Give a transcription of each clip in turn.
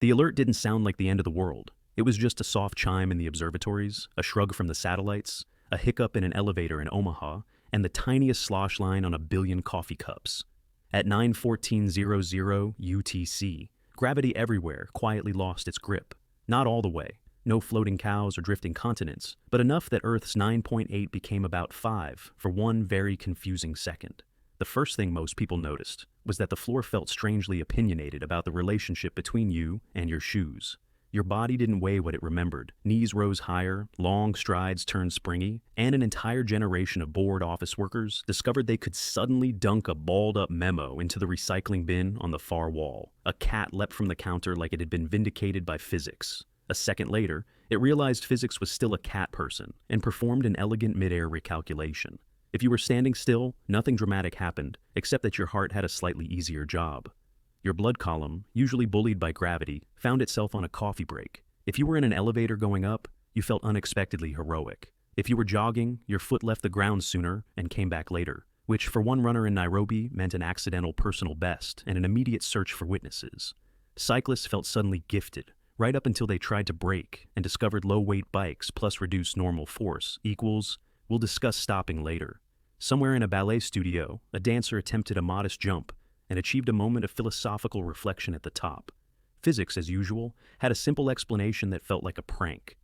The alert didn't sound like the end of the world. It was just a soft chime in the observatories, a shrug from the satellites, a hiccup in an elevator in Omaha, and the tiniest slosh line on a billion coffee cups. At 9:14:00 UTC, gravity everywhere quietly lost its grip. Not all the way. No floating cows or drifting continents, but enough that Earth's 9.8 became about 5 for one very confusing second. The first thing most people noticed was that the floor felt strangely opinionated about the relationship between you and your shoes. Your body didn't weigh what it remembered. Knees rose higher, long strides turned springy, and an entire generation of bored office workers discovered they could suddenly dunk a balled-up memo into the recycling bin on the far wall. A cat leapt from the counter like it had been vindicated by physics. A second later, it realized physics was still a cat person and performed an elegant mid-air recalculation. If you were standing still, nothing dramatic happened, except that your heart had a slightly easier job. Your blood column, usually bullied by gravity, found itself on a coffee break. If you were in an elevator going up, you felt unexpectedly heroic. If you were jogging, your foot left the ground sooner and came back later, which for one runner in Nairobi meant an accidental personal best and an immediate search for witnesses. Cyclists felt suddenly gifted, right up until they tried to brake and discovered low-weight bikes plus reduced normal force equals, we'll discuss stopping later. Somewhere in a ballet studio, a dancer attempted a modest jump and achieved a moment of philosophical reflection at the top. Physics, as usual, had a simple explanation that felt like a prank.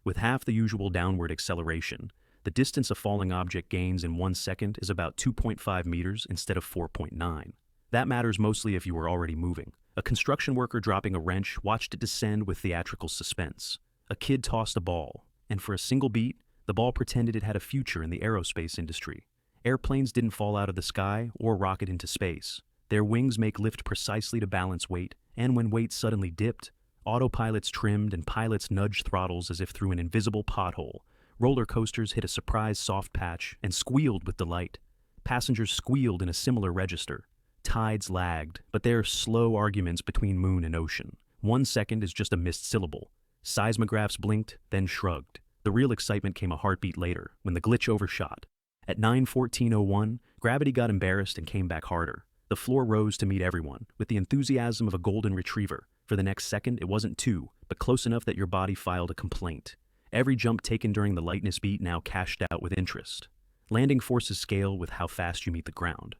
With half the usual downward acceleration, the distance a falling object gains in 1 second is about 2.5 meters instead of 4.9. That matters mostly if you were already moving. A construction worker dropping a wrench watched it descend with theatrical suspense. A kid tossed a ball, and for a single beat, the ball pretended it had a future in the aerospace industry. Airplanes didn't fall out of the sky or rocket into space. Their wings make lift precisely to balance weight, and when weight suddenly dipped, autopilots trimmed and pilots nudged throttles as if through an invisible pothole. Roller coasters hit a surprise soft patch and squealed with delight. Passengers squealed in a similar register. Tides lagged, but there are slow arguments between moon and ocean. 1 second is just a missed syllable. Seismographs blinked, then shrugged. The real excitement came a heartbeat later, when the glitch overshot. At 9:14:01, gravity got embarrassed and came back harder. The floor rose to meet everyone, with the enthusiasm of a golden retriever. For the next second, it wasn't 2, but close enough that your body filed a complaint. Every jump taken during the lightness beat now cashed out with interest. Landing forces scale with how fast you meet the ground.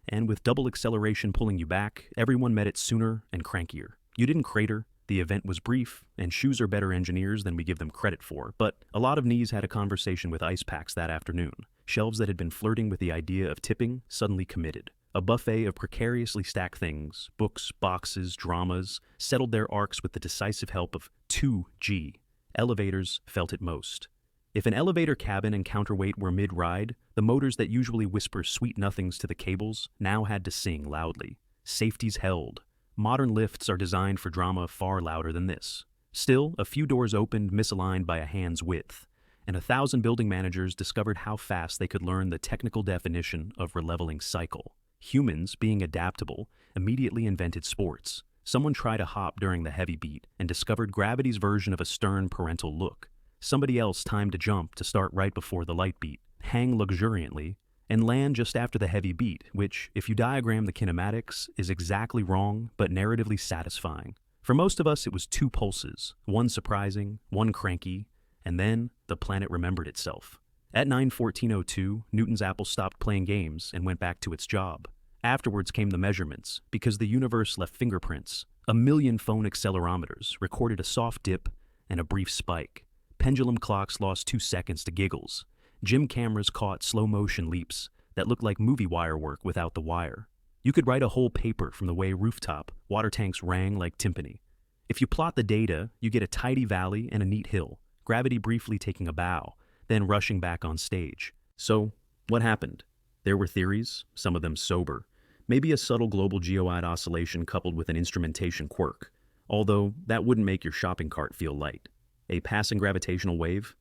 And with double acceleration pulling you back, everyone met it sooner and crankier. You didn't crater, the event was brief, and shoes are better engineers than we give them credit for, but a lot of knees had a conversation with ice packs that afternoon. Shelves that had been flirting with the idea of tipping suddenly committed. A buffet of precariously stacked things, books, boxes, dramas, settled their arcs with the decisive help of 2G. Elevators felt it most. If an elevator cabin and counterweight were mid-ride, the motors that usually whisper sweet nothings to the cables now had to sing loudly. Safety's held. Modern lifts are designed for drama far louder than this. Still, a few doors opened misaligned by a hand's width, and 1,000 building managers discovered how fast they could learn the technical definition of releveling cycle. Humans, being adaptable, immediately invented sports. Someone tried a hop during the heavy beat and discovered gravity's version of a stern parental look. Somebody else timed a jump to start right before the light beat, hang luxuriantly, and land just after the heavy beat, which, if you diagram the kinematics, is exactly wrong but narratively satisfying. For most of us, it was 2 pulses, one surprising, one cranky, and then the planet remembered itself. At 9:14:02, Newton's apple stopped playing games and went back to its job. Afterwards came the measurements, because the universe left fingerprints. 1,000,000 phone accelerometers recorded a soft dip and a brief spike. Pendulum clocks lost 2 seconds to giggles. Gym cameras caught slow-motion leaps that looked like movie wire work without the wire. You could write a whole paper from the way rooftop water tanks rang like timpani. If you plot the data, you get a tidy valley and a neat hill, gravity briefly taking a bow, then rushing back on stage. So, what happened? There were theories, some of them sober. Maybe a subtle global geoid oscillation coupled with an instrumentation quirk, although that wouldn't make your shopping cart feel light. A passing gravitational wave?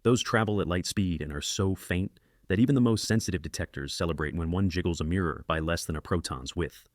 Those travel at light speed and are so faint that even the most sensitive detectors celebrate when one jiggles a mirror by less than a proton's width.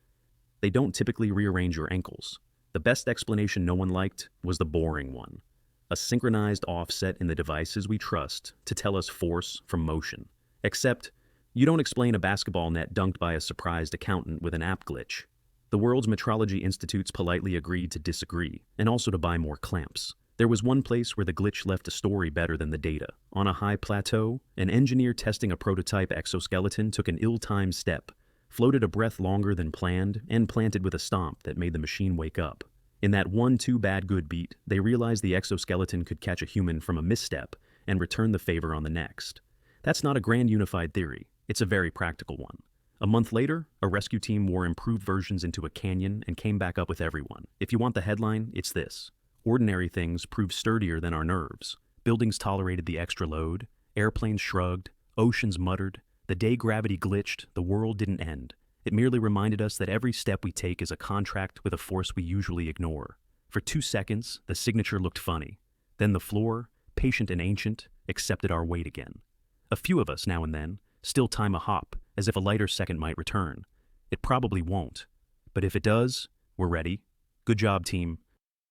They don't typically rearrange your ankles. The best explanation no one liked was the boring one. A synchronized offset in the devices we trust to tell us force from motion. Except, you don't explain a basketball net dunked by a surprised accountant with an app glitch. The world's metrology institutes politely agreed to disagree, and also to buy more clamps. There was one place where the glitch left a story better than the data. On a high plateau, an engineer testing a prototype exoskeleton took an ill-timed step, floated a breath longer than planned, and planted with a stomp that made the machine wake up. In that one too bad good beat, they realized the exoskeleton could catch a human from a misstep and return the favor on the next. That's not a grand unified theory, it's a very practical one. A month later, a rescue team wore improved versions into a canyon and came back up with everyone. If you want the headline, it's this. Ordinary things proved sturdier than our nerves. Buildings tolerated the extra load, airplanes shrugged, oceans muttered. The day gravity glitched, the world didn't end. It merely reminded us that every step we take is a contract with a force we usually ignore. For 2 seconds, the signature looked funny. Then the floor, patient and ancient, accepted our weight again. A few of us, now and then, still time a hop, as if a lighter second might return. It probably won't. But if it does, we're ready. Good job, team.